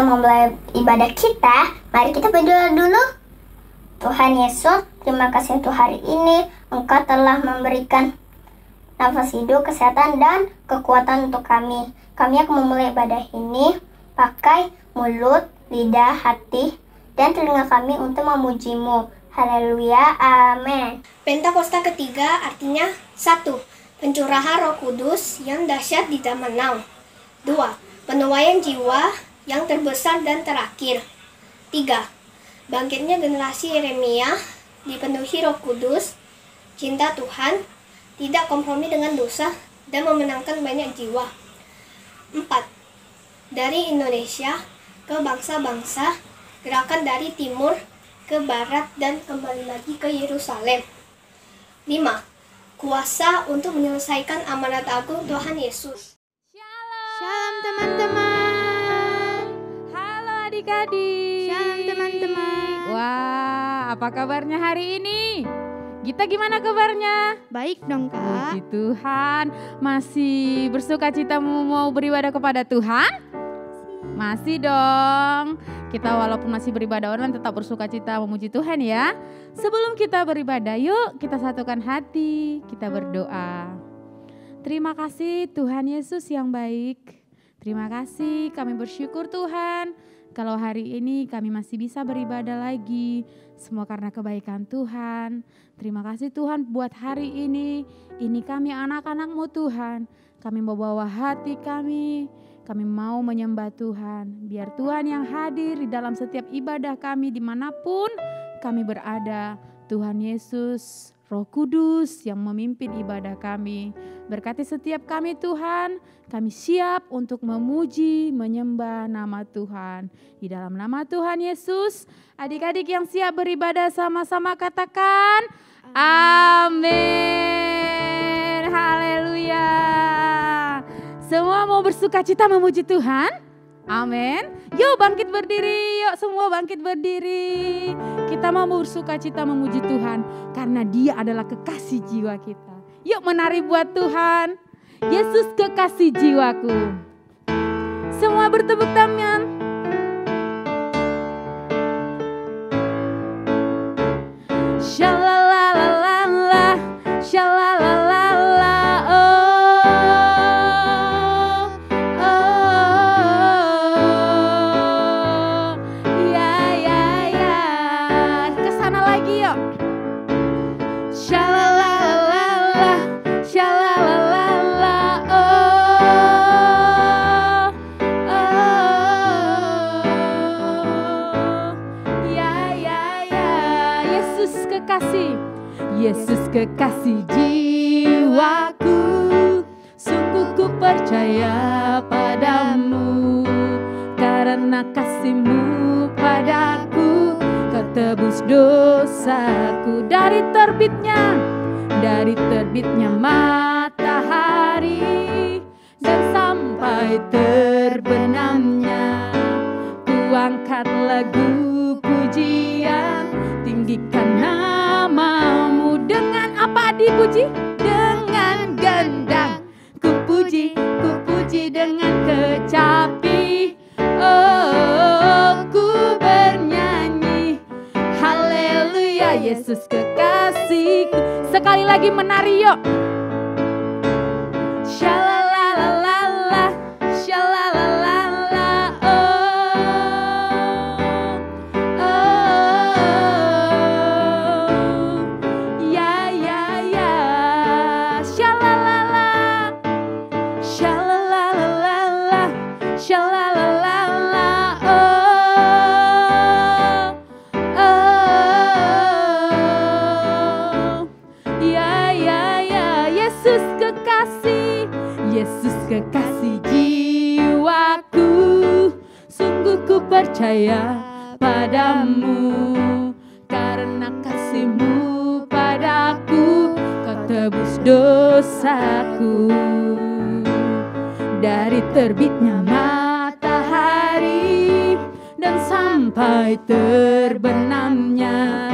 memulai ibadah kita, mari kita berdoa dulu. Tuhan Yesus, terima kasih untuk hari ini. Engkau telah memberikan nafas hidup, kesehatan, dan kekuatan untuk kami. Kami akan memulai ibadah ini pakai mulut, lidah, hati, dan telinga kami untuk memuji-Mu. Haleluya, amin. Pentakosta ketiga artinya 1. Pencurahan Roh Kudus yang dahsyat di zaman now. 2. Penuaian jiwa yang terbesar dan terakhir. 3. Bangkitnya generasi Yeremia, dipenuhi Roh Kudus, cinta Tuhan, tidak kompromi dengan dosa, dan memenangkan banyak jiwa. 4. Dari Indonesia ke bangsa-bangsa, gerakan dari timur ke barat dan kembali lagi ke Yerusalem. 5. Kuasa untuk menyelesaikan amanat agung Tuhan Yesus. Shalom teman-teman. Halo adik-adik. Shalom teman-teman. Wah, apa kabarnya hari ini? Gita gimana kabarnya? Baik dong Kak. Puji Tuhan. Masih bersuka cita mau beribadah kepada Tuhan? Masih dong. Kita walaupun masih beribadah online tetap bersuka cita memuji Tuhan ya. Sebelum kita beribadah, yuk kita satukan hati, kita berdoa. Terima kasih Tuhan Yesus yang baik. Terima kasih, kami bersyukur Tuhan. Kalau hari ini kami masih bisa beribadah lagi, semua karena kebaikan Tuhan. Terima kasih Tuhan buat hari ini. Ini kami anak-anak-Mu Tuhan. Kami membawa hati kami mau menyembah Tuhan. Biar Tuhan yang hadir di dalam setiap ibadah kami dimanapun kami berada. Tuhan Yesus, Roh Kudus yang memimpin ibadah kami. Berkati setiap kami Tuhan, kami siap untuk memuji, menyembah nama Tuhan. Di dalam nama Tuhan Yesus, adik-adik yang siap beribadah sama-sama katakan, amin. Haleluya. Semua mau bersuka cita memuji Tuhan? Amin. Yuk bangkit berdiri, yuk semua bangkit berdiri. Kita mau bersuka cita memuji Tuhan karena Dia adalah kekasih jiwa kita. Yuk menari buat Tuhan. Yesus kekasih jiwaku. Semua bertepuk tangan. Shalalalala, shalalalala, ya. Kesana lagi yuk. Shalalalala, shalalalala, ya. Yesus kekasih. Yesus kekasih jiwaku, sungguh ku percaya padamu, karena kasih-Mu padaku, Kau tebus dosaku. Dari terbitnya matahari dan sampai terbenamnya, ku angkat lagu pujian, tinggikan nama-Mu. Dengan apa dipuji? Dengan gendang. Ku puji dengan kecapi. Oh, ku bernyanyi. Haleluya, Yesus kekasihku. Sekali lagi menari yuk. Shalalalala, shalalalala, ya. Shalalala, shalalalala, shalalalala, ya. Yesus kekasih jiwaku, sungguh ku percaya padamu, karena kasih-Mu padaku, Kau tebus dosaku. Dari terbitnya matahari dan sampai terbenamnya,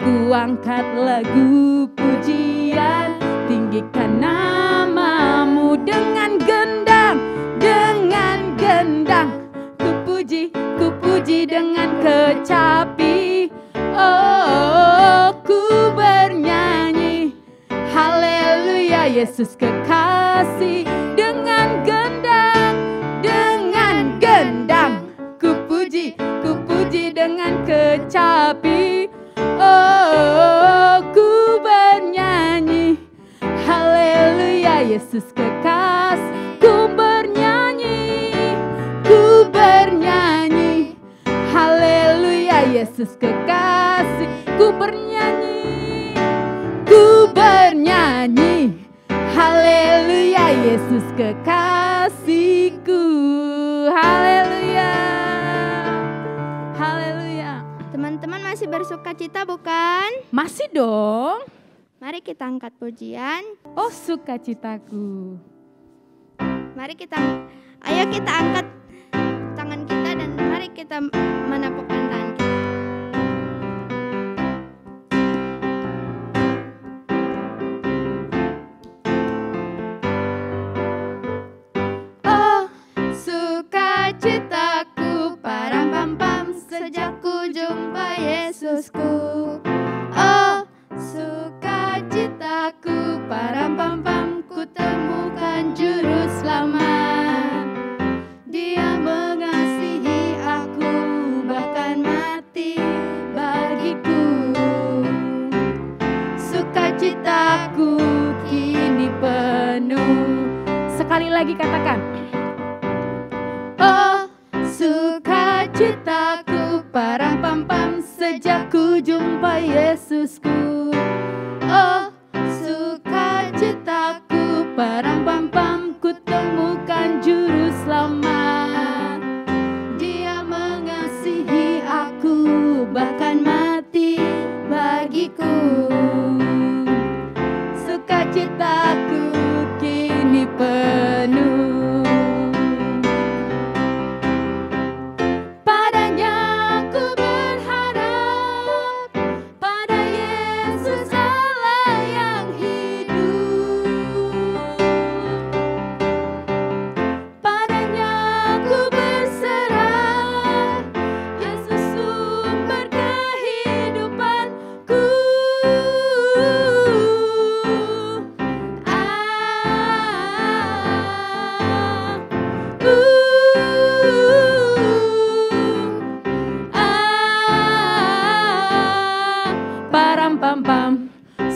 ku angkat lagu pujian, tinggikan nama-Mu. Dengan gendang, ku puji kekasih. Ku bernyanyi, haleluya Yesus kekasih. Ku bernyanyi, haleluya Yesus kekasihku. Haleluya, haleluya. Teman-teman masih bersukacita bukan? Masih dong. Mari kita angkat pujian. Oh sukacitaku. Ayo kita angkat tangan kita dan mari kita menepukkan tangan kita. Oh sukacitaku, param pam pam, sejak ku jumpa Yesusku. Oh sukacitaku, param pam pam, ku temukan juru selamat. Dia mengasihi aku, bahkan mati bagiku. Sukacitaku kini penuh. Sekali lagi katakan. Oh sukacitaku, param pam pam, sejak ku jumpa Yesusku. Oh sukacitaku, param pam pam, ku temukan juru selamat. Dia mengasihi aku, bahkan mati bagiku. Sukacitaku kini penuh. Padanya ku berharap, pada Yesus Allah yang hidup. Padanya ku berserah, Yesus sumber kehidupanku. Param pam pam,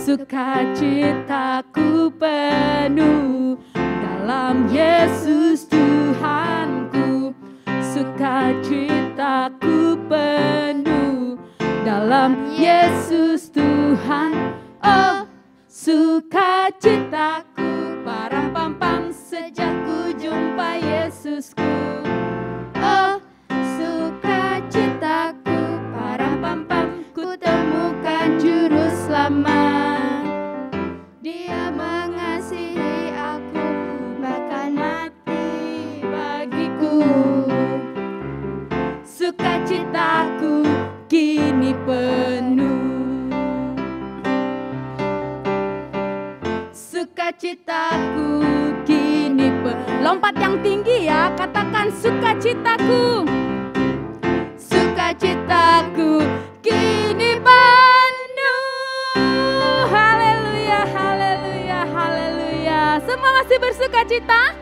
sukacitaku penuh dalam Yesus Tuhanku. Sukacitaku penuh dalam Yesus Tuhan. Oh sukacitaku, param pam pam, sejak ku jumpa Yesusku. Oh sukacitaku, param pam pam, ku temukan juru selamat. Dia mengasihi aku, bahkan mati bagiku. Sukacitaku kini penuh. Sukacitaku kini penuh. Lompat yang tinggi ya, katakan sukacitaku. Sukacitaku kini penuh. Haleluya, haleluya, haleluya. Semua masih bersukacita?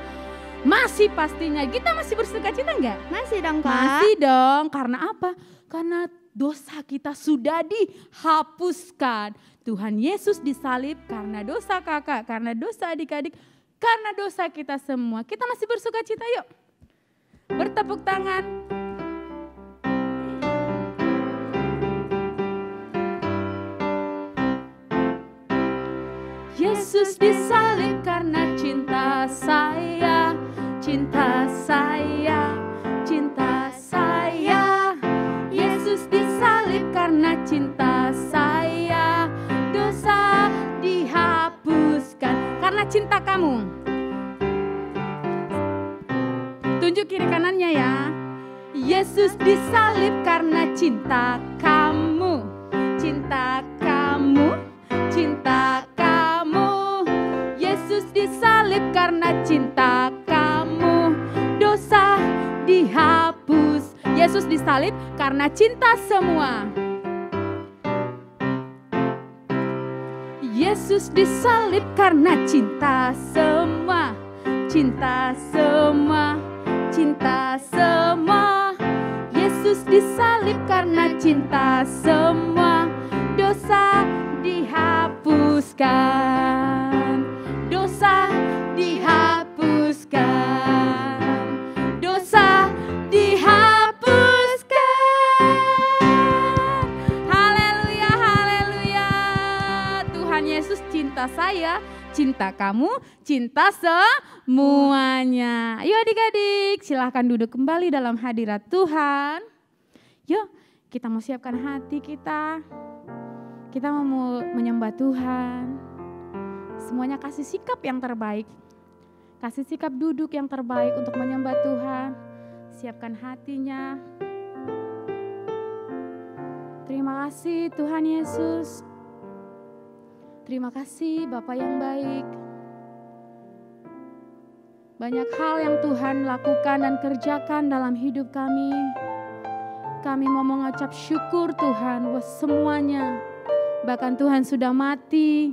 Masih pastinya. Kita masih bersukacita enggak? Masih dong Kak. Masih dong. Karena apa? Karena dosa kita sudah dihapuskan. Tuhan Yesus disalib karena dosa kakak, karena dosa adik-adik, karena dosa kita semua. Kita masih bersukacita, yuk. Bertepuk tangan. Yesus disalib karena cinta saya, cinta saya, cinta saya. Yesus disalib karena cinta saya, dosa dihapuskan karena cinta kamu. Tunjuk kiri kanannya ya. Yesus disalib karena cinta kamu, cinta kamu, cinta kamu. Yesus disalib karena cinta kamu, dosa dihapus. Yesus disalib karena cinta semua. Yesus disalib karena cinta semua, cinta semua, cinta semua. Yesus disalib karena cinta semua, dosa dihapuskan, dosa dihapuskan. cinta kamu, cinta semuanya. Ayo adik-adik, silahkan duduk kembali dalam hadirat Tuhan. Yuk, kita mau siapkan hati kita. Kita mau menyembah Tuhan. Semuanya kasih sikap yang terbaik. Kasih sikap duduk yang terbaik untuk menyembah Tuhan. Siapkan hatinya. Terima kasih Tuhan Yesus. Terima kasih Bapa yang baik. Banyak hal yang Tuhan lakukan dan kerjakan dalam hidup kami. Kami mau mengucap syukur Tuhan buat semuanya. Bahkan Tuhan sudah mati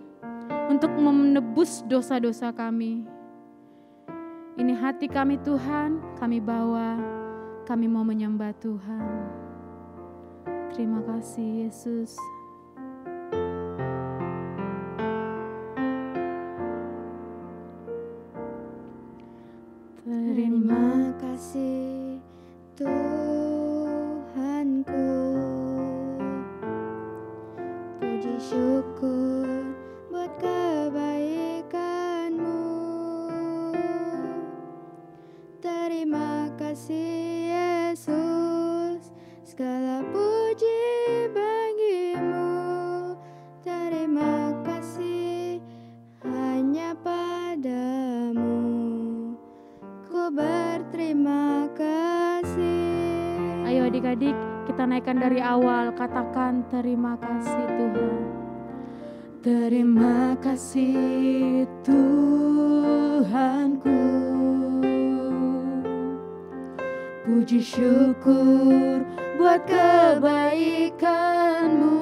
untuk menebus dosa-dosa kami. Ini hati kami Tuhan, kami bawa, kami mau menyembah Tuhan. Terima kasih Yesus. Terima kasih Tuhanku. Puji syukur buat kebaikan-Mu. Terima kasih Yesus, segala puji bagi-Mu. Terima kasih hanya padamu. Ku berterima kasih. Ayo adik-adik, kita naikkan dari awal, katakan terima kasih Tuhan. Terima kasih Tuhanku. Puji syukur buat kebaikan-Mu.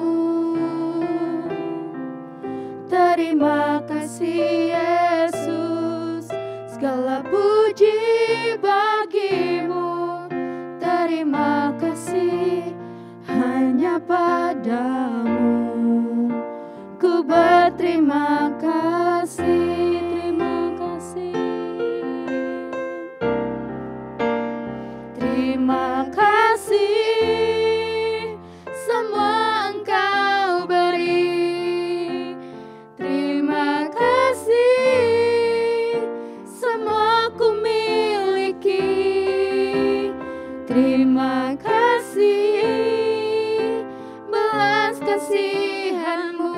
Terima kasih Yesus, segala puji bagi-Mu. Terima kasih hanya padamu. Ku berterima kasih. Terima kasih. Terima kasih semua Engkau beri. Terima kasih semua ku miliki. Terima kasih belas kasihan-Mu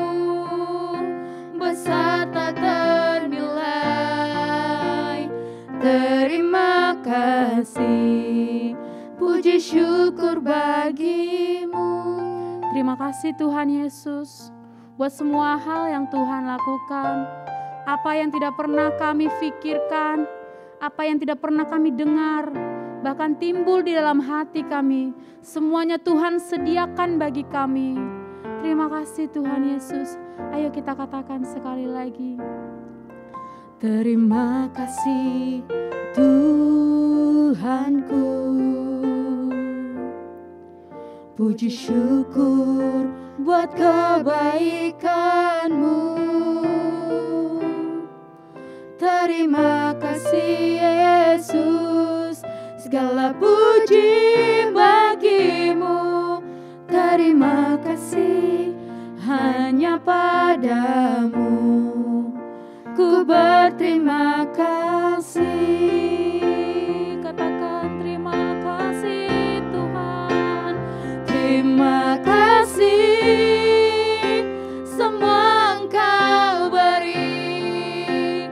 besar tak ternilai. Terima kasih, puji syukur bagi-Mu. Terima kasih Tuhan Yesus buat semua hal yang Tuhan lakukan. Apa yang tidak pernah kami pikirkan, apa yang tidak pernah kami dengar, bahkan timbul di dalam hati kami. Semuanya Tuhan sediakan bagi kami. Terima kasih Tuhan Yesus. Ayo kita katakan sekali lagi. Terima kasih Tuhanku. Puji syukur buat kebaikan-Mu. Terima kasih Yesus, segala puji bagi-Mu. Terima kasih hanya padamu. Ku berterima kasih. Katakan terima kasih Tuhan. Terima kasih semua Engkau beri.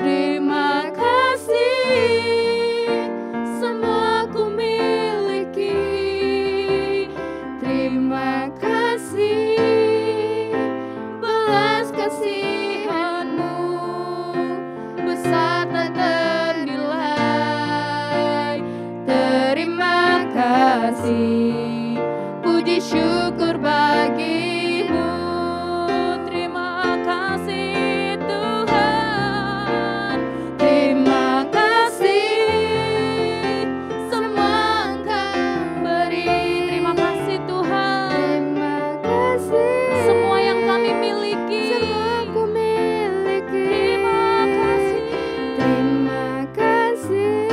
Terima kasih semua ku miliki. Terima kasih belas kasihan-Mu besar tak ternilai. Terima kasih, puji syukur bagi-Mu. Terima kasih Tuhan. Terima kasih semua Engkau beri. Terima kasih Tuhan. Terima kasih Semua yang kami miliki. semua ku miliki. Terima kasih. Terima kasih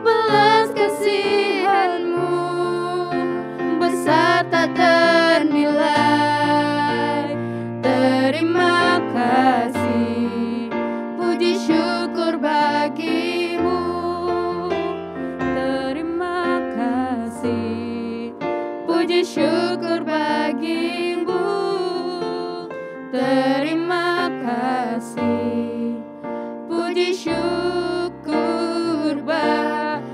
belas kasihan-Mu besar puji syukur bagimu.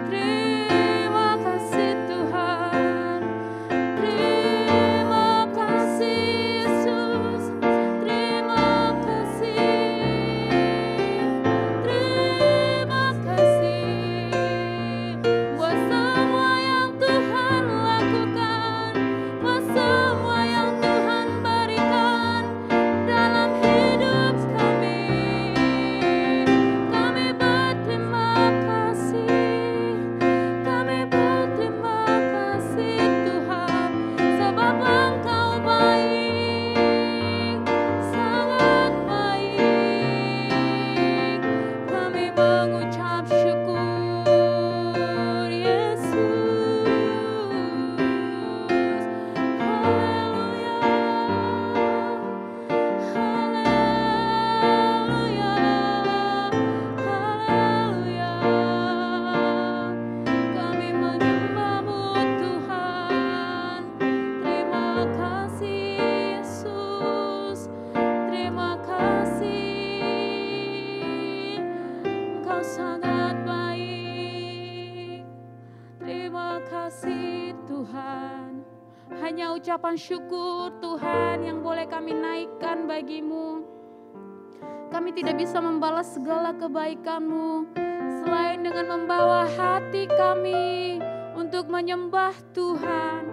Terima kasih Tuhan, terima kasih Yesus, terima kasih buat semua yang Tuhan lakukan, buat semua yang Tuhan berikan dalam hidup kami. Kami berterima kasih, kami berterima kasih Tuhan, sebab Engkau baik, sangat baik. Kami mengucap syukur Yesus. Haleluya, haleluya, haleluya. Kami menyembah-Mu Tuhan. Terima kasih Yesus, terima kasih. Engkau sangat baik. Terima kasih Tuhan. Hanya ucapan syukur Tuhan yang boleh kami naikkan bagi-Mu. Kami tidak bisa membalas segala kebaikan-Mu selain dengan membawa hati kami untuk menyembah Tuhan,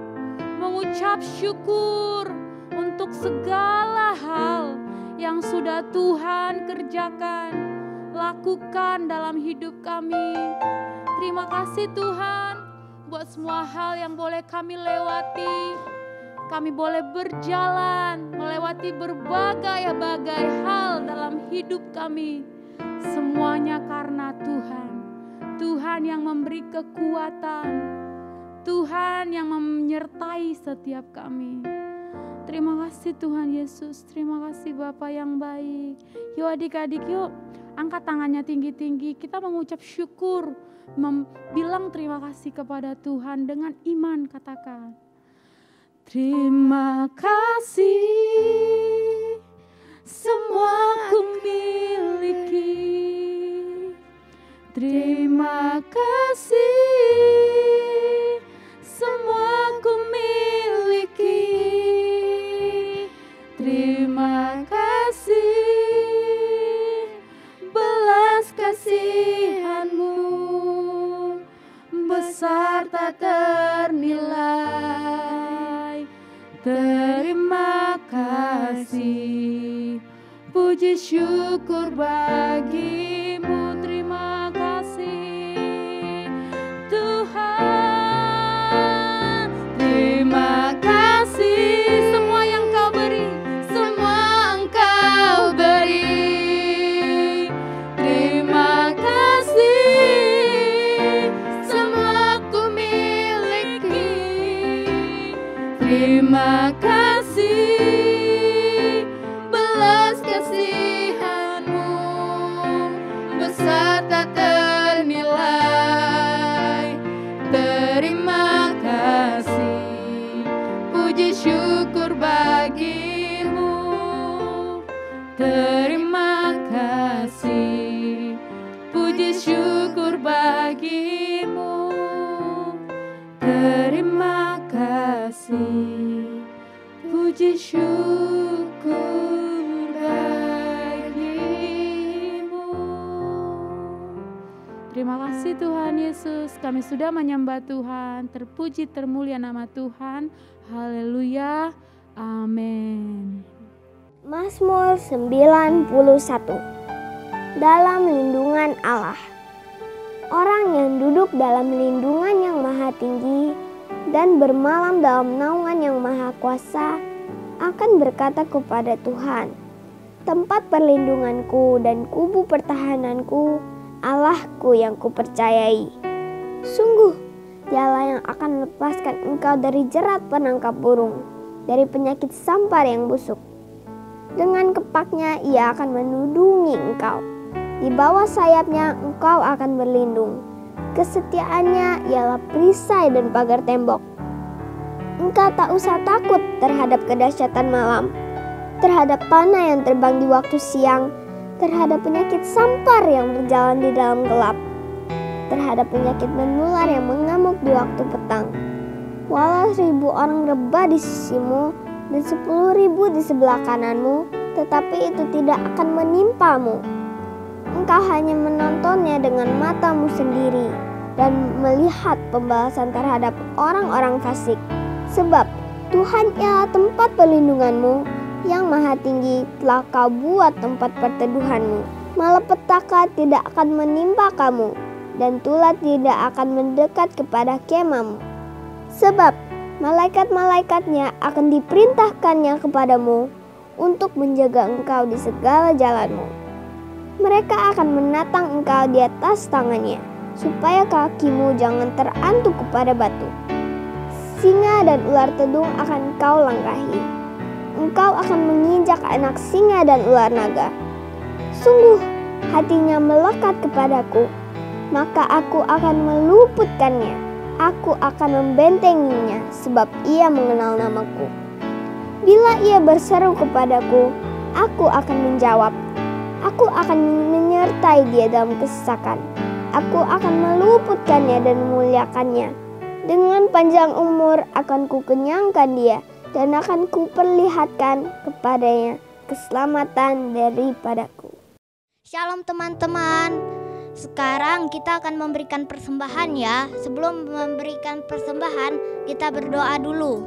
mengucap syukur untuk segala hal yang sudah Tuhan kerjakan, lakukan dalam hidup kami. Terima kasih Tuhan buat semua hal yang boleh kami lewati. Kami boleh berjalan melewati berbagai hal dalam hidup kami. Semuanya karena Tuhan. Tuhan yang memberi kekuatan. Tuhan yang menyertai setiap kami. Terima kasih Tuhan Yesus. Terima kasih Bapa yang baik. Yuk adik-adik, yuk angkat tangannya tinggi-tinggi. Kita mengucap syukur, bilang terima kasih kepada Tuhan dengan iman. Katakan, terima kasih, semua ku miliki. Terima kasih, semua ku miliki. Terima kasih, belas kasihan-Mu besar tak ternilai. Terima kasih, puji syukur bagi-Mu. Terima kasih Tuhan. Terima kasih, semua yang Kau beri, semua Engkau beri. Terima kasih, semua ku miliki. Terima kasih, belas kasihan-Mu besar tak ternilai. Terima kasih, puji syukur bagi-Mu. Terima kasih, puji syukur bagi-Mu. Terima kasih, puji syukur bagi-Mu. Terima kasih Tuhan Yesus, kami sudah menyembah Tuhan. Terpuji termulia nama Tuhan. Haleluya. Amin. Mazmur 91. Dalam lindungan Allah. Orang yang duduk dalam lindungan yang maha tinggi dan bermalam dalam naungan yang maha kuasa akan berkata kepada Tuhan, tempat perlindunganku dan kubu pertahananku, Allahku yang kupercayai. Sungguh, Dialah yang akan melepaskan engkau dari jerat penangkap burung, dari penyakit sampar yang busuk. Dengan kepaknya ia akan menudungi engkau. Di bawah sayapnya engkau akan berlindung. Kesetiaannya ialah perisai dan pagar tembok. Engkau tak usah takut terhadap kedahsyatan malam, terhadap panah yang terbang di waktu siang, terhadap penyakit sampar yang berjalan di dalam gelap, terhadap penyakit menular yang mengamuk di waktu petang. Walau 1000 orang rebah di sisimu dan 10.000 di sebelah kananmu, tetapi itu tidak akan menimpamu. Engkau hanya menontonnya dengan matamu sendiri dan melihat pembalasan terhadap orang-orang fasik. Sebab Tuhan ialah tempat perlindunganmu, yang maha tinggi telah kau buat tempat perteduhanmu. Malapetaka tidak akan menimpa kamu, dan tulah tidak akan mendekat kepada kemahmu. Sebab malaikat-malaikatnya akan diperintahkannya kepadamu untuk menjaga engkau di segala jalanmu. Mereka akan menatang engkau di atas tangannya, supaya kakimu jangan terantuk kepada batu. Singa dan ular tedung akan kau langkahi. Engkau akan menginjak anak singa dan ular naga. Sungguh hatinya melekat kepadaku, maka aku akan meluputkannya. Aku akan membentenginya, sebab ia mengenal namaku. Bila ia berseru kepadaku, aku akan menjawab. Aku akan menyertai dia dalam kesesakan. Aku akan meluputkannya dan memuliakannya. Dengan panjang umur akan kukenyangkan dia, dan akan kuperlihatkan kepadanya keselamatan daripadaku. Shalom teman-teman. Sekarang kita akan memberikan persembahan ya. Sebelum memberikan persembahan, kita berdoa dulu.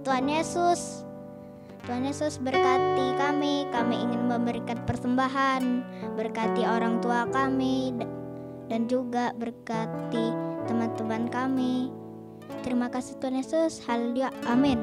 Tuhan Yesus berkati kami ingin memberikan persembahan, berkati orang tua kami, dan juga berkati teman-teman kami. Terima kasih Tuhan Yesus, haleluya, amin.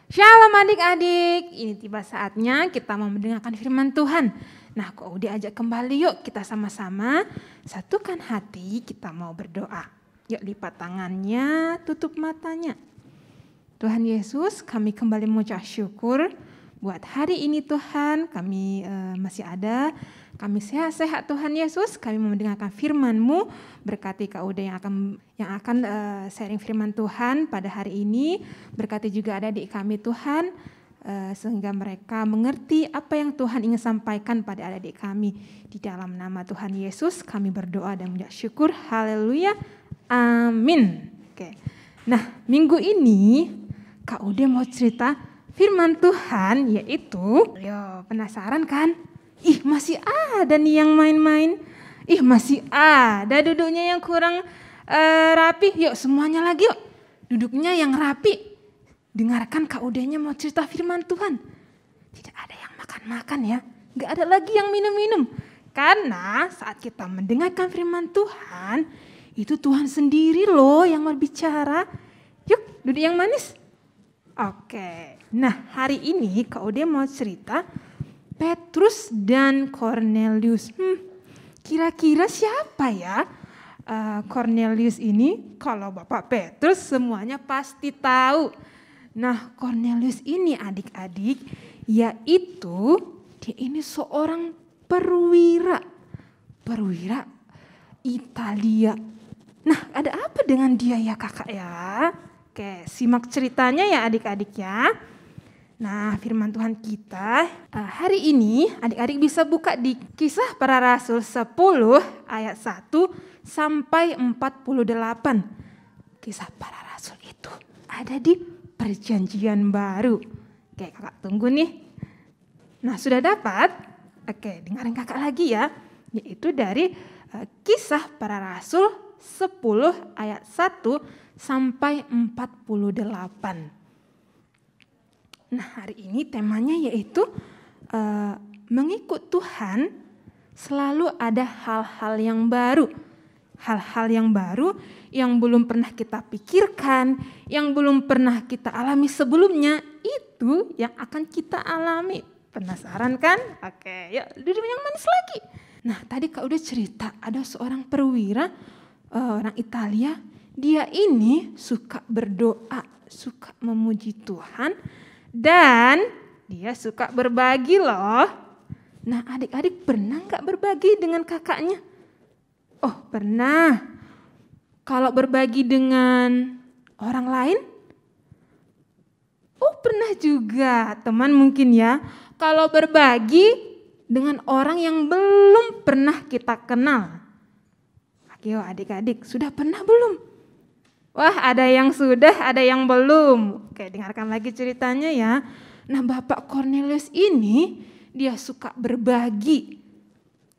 Shalom adik-adik, ini tiba saatnya kita mau mendengarkan firman Tuhan. Nah, kok udah ajak kembali yuk kita sama-sama satukan hati, kita mau berdoa. Yuk lipat tangannya, tutup matanya. Tuhan Yesus, kami kembali mengucap syukur buat hari ini Tuhan, kami masih ada. Kami sehat-sehat Tuhan Yesus, kami mau mendengarkan firman-Mu, berkati Kak Uda yang akan sharing firman Tuhan pada hari ini, berkati juga adik kami Tuhan, sehingga mereka mengerti apa yang Tuhan ingin sampaikan pada adik kami. Di dalam nama Tuhan Yesus kami berdoa dan mengucap syukur, haleluya, amin. Oke. Nah, minggu ini Kak Uda mau cerita firman Tuhan, yaitu, penasaran kan? Ih, masih ada nih yang main-main. Ih, masih ada duduknya yang kurang rapi. Yuk semuanya lagi yuk. Duduknya yang rapi. Dengarkan Kak Udenya mau cerita firman Tuhan. Tidak ada yang makan-makan ya. Gak ada lagi yang minum-minum. Karena saat kita mendengarkan firman Tuhan, itu Tuhan sendiri loh yang berbicara. Yuk, duduk yang manis. Oke. Nah, hari ini Kak Ude mau cerita Petrus dan Cornelius. Kira-kira siapa ya Cornelius ini? Kalau Bapak Petrus semuanya pasti tahu. Nah, Cornelius ini adik-adik, yaitu dia ini seorang perwira Italia. Nah, ada apa dengan dia ya kakak ya? Oke, simak ceritanya ya adik-adik ya. Nah, firman Tuhan kita hari ini adik-adik bisa buka di Kisah Para Rasul 10 ayat 1 sampai 48. Kisah Para Rasul itu ada di Perjanjian Baru. Oke, kakak tunggu nih. Nah, sudah dapat? Oke, dengarin kakak lagi ya. Yaitu dari Kisah Para Rasul 10 ayat 1 sampai 48. Nah, hari ini temanya yaitu mengikut Tuhan selalu ada hal-hal yang baru. Hal-hal yang baru yang belum pernah kita pikirkan, yang belum pernah kita alami sebelumnya, itu yang akan kita alami. Penasaran kan? Oke, yuk duduk yang manis lagi. Nah, tadi Kak udah cerita ada seorang perwira, orang Italia. Dia ini suka berdoa, suka memuji Tuhan. Dan dia suka berbagi loh. Nah, adik-adik pernah gak berbagi dengan kakaknya? Oh, pernah. Kalau berbagi dengan orang lain? Oh, pernah juga. Teman mungkin ya. Kalau berbagi dengan orang yang belum pernah kita kenal. Ayo adik-adik, sudah pernah belum? Wah, ada yang sudah, ada yang belum. Oke, dengarkan lagi ceritanya ya. Nah, Bapak Cornelius ini dia suka berbagi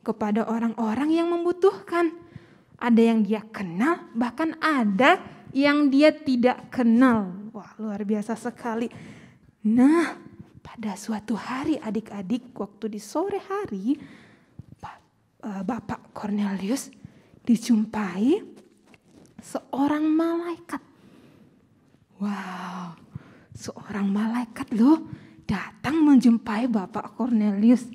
kepada orang-orang yang membutuhkan. Ada yang dia kenal, bahkan ada yang dia tidak kenal. Wah, luar biasa sekali. Nah, pada suatu hari adik-adik, waktu di sore hari, Bapak Cornelius dijumpai seorang malaikat. Wow, seorang malaikat loh datang menjumpai Bapak Cornelius.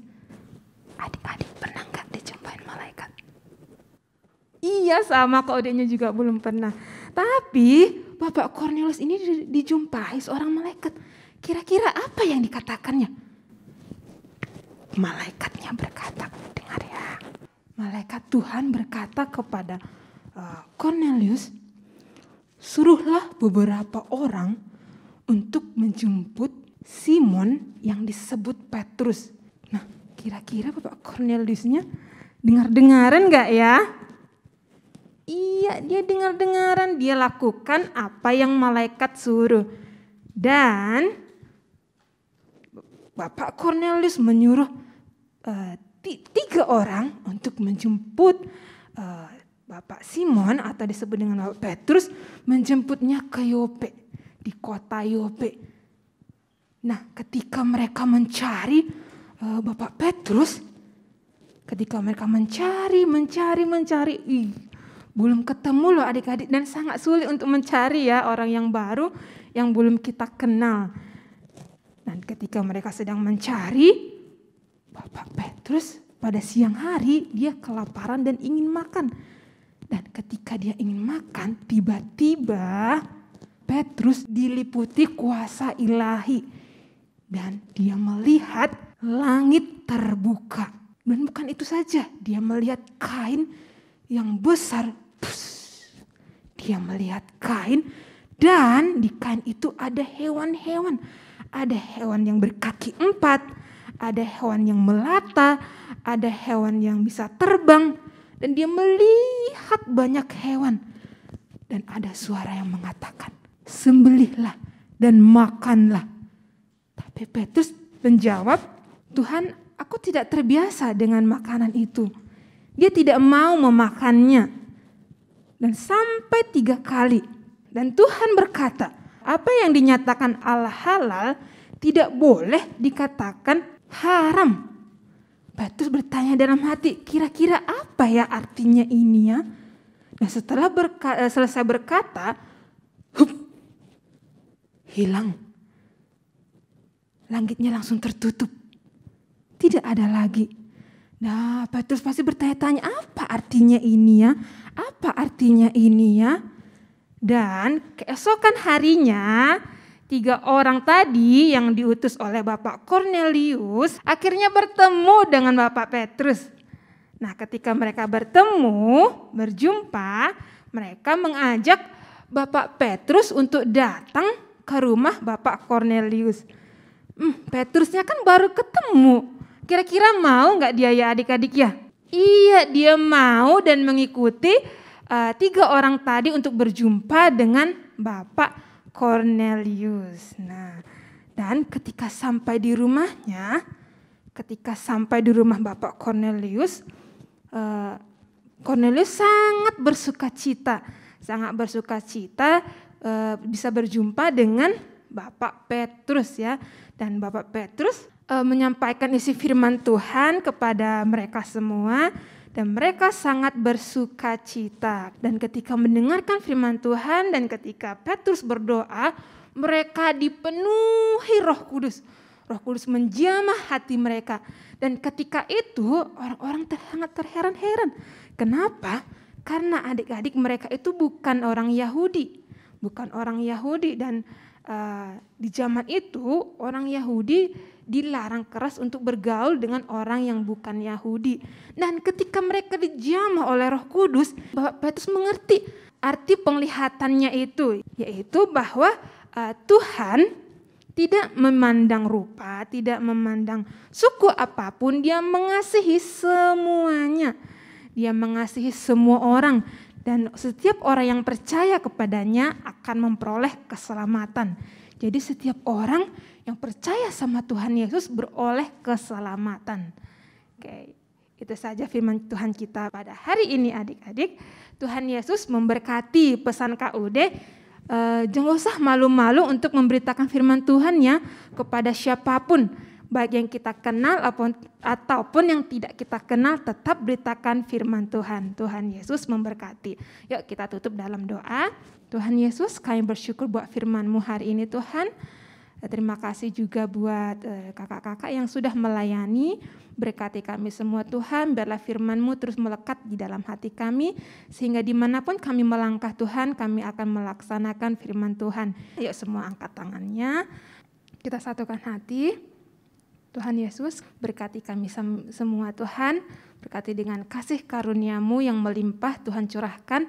Adik-adik pernah gak dijumpai malaikat? Iya, sama kok adiknya juga belum pernah. Tapi Bapak Cornelius ini dijumpai seorang malaikat. Kira-kira apa yang dikatakannya? Malaikatnya berkata, dengar ya. Malaikat Tuhan berkata kepada Cornelius, suruhlah beberapa orang untuk menjemput Simon yang disebut Petrus. Nah, kira-kira Bapak Corneliusnya dengar-dengaran gak ya? Iya, dia dengar-dengaran, dia lakukan apa yang malaikat suruh. Dan Bapak Cornelius menyuruh 3 orang untuk menjemput Bapak Simon atau disebut dengan Bapak Petrus, menjemputnya ke Yope, di kota Yope. Nah, ketika mereka mencari Bapak Petrus, ketika mereka mencari, belum ketemu loh adik-adik, dan sangat sulit untuk mencari ya orang yang baru yang belum kita kenal. Dan ketika mereka sedang mencari, Bapak Petrus pada siang hari dia kelaparan dan ingin makan. Dan ketika dia ingin makan, tiba-tiba Petrus diliputi kuasa ilahi. Dan dia melihat langit terbuka. Dan bukan itu saja, dia melihat kain yang besar. Dia melihat kain, dan di kain itu ada hewan-hewan. Ada hewan yang berkaki 4, ada hewan yang melata, ada hewan yang bisa terbang. Dan dia melihat banyak hewan. Dan ada suara yang mengatakan, sembelihlah dan makanlah. Tapi Petrus menjawab, Tuhan, aku tidak terbiasa dengan makanan itu. Dia tidak mau memakannya. Dan sampai 3 kali. Dan Tuhan berkata, apa yang dinyatakan Allah halal tidak boleh dikatakan haram. Petrus bertanya dalam hati, kira-kira apa ya artinya ini ya? Nah, setelah selesai berkata, hilang. Langitnya langsung tertutup. Tidak ada lagi. Nah, Petrus pasti bertanya-tanya, apa artinya ini ya? Apa artinya ini ya? Dan keesokan harinya, 3 orang tadi yang diutus oleh Bapak Cornelius akhirnya bertemu dengan Bapak Petrus. Nah, ketika mereka berjumpa, mereka mengajak Bapak Petrus untuk datang ke rumah Bapak Cornelius. Petrusnya kan baru ketemu. Kira-kira mau nggak dia ya adik-adik ya? Iya, dia mau dan mengikuti 3 orang tadi untuk berjumpa dengan Bapak Cornelius. Nah, dan ketika sampai di rumahnya, Bapak Cornelius, Cornelius sangat bersukacita bisa berjumpa dengan Bapak Petrus ya. Dan Bapak Petrus menyampaikan isi firman Tuhan kepada mereka semua dan mereka sangat bersukacita. Dan ketika mendengarkan firman Tuhan dan ketika Petrus berdoa, mereka dipenuhi Roh Kudus. Roh Kudus menjamah hati mereka. Dan ketika itu orang-orang sangat terheran-heran. Kenapa? Karena adik-adik mereka itu bukan orang Yahudi dan di zaman itu orang Yahudi dilarang keras untuk bergaul dengan orang yang bukan Yahudi. Dan ketika mereka dijamah oleh Roh Kudus, Bapak Petrus mengerti arti penglihatannya itu, yaitu bahwa Tuhan tidak memandang rupa, tidak memandang suku apapun, Dia mengasihi semuanya. Dia mengasihi semua orang. Dan setiap orang yang percaya kepadanya akan memperoleh keselamatan. Jadi setiap orang yang percaya sama Tuhan Yesus beroleh keselamatan. Oke, itu saja firman Tuhan kita pada hari ini adik-adik. Tuhan Yesus memberkati pesan KUD. Jangan usah malu-malu untuk memberitakan firman Tuhan-Nya kepada siapapun. Baik yang kita kenal ataupun yang tidak kita kenal, tetap beritakan firman Tuhan. Tuhan Yesus memberkati. Yuk kita tutup dalam doa. Tuhan Yesus, kami bersyukur buat firman-Mu hari ini Tuhan. Terima kasih juga buat kakak-kakak yang sudah melayani. Berkati kami semua Tuhan, biarlah firman-Mu terus melekat di dalam hati kami. Sehingga dimanapun kami melangkah Tuhan, kami akan melaksanakan firman Tuhan. Yuk semua angkat tangannya. Kita satukan hati. Tuhan Yesus, berkati kami semua Tuhan, berkati dengan kasih karunia-Mu yang melimpah Tuhan curahkan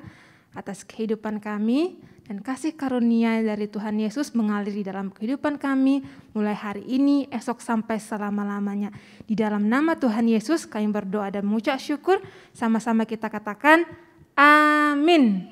atas kehidupan kami, dan kasih karunia dari Tuhan Yesus mengalir di dalam kehidupan kami mulai hari ini, esok sampai selama-lamanya. Di dalam nama Tuhan Yesus kami berdoa dan mengucap syukur, sama-sama kita katakan amin.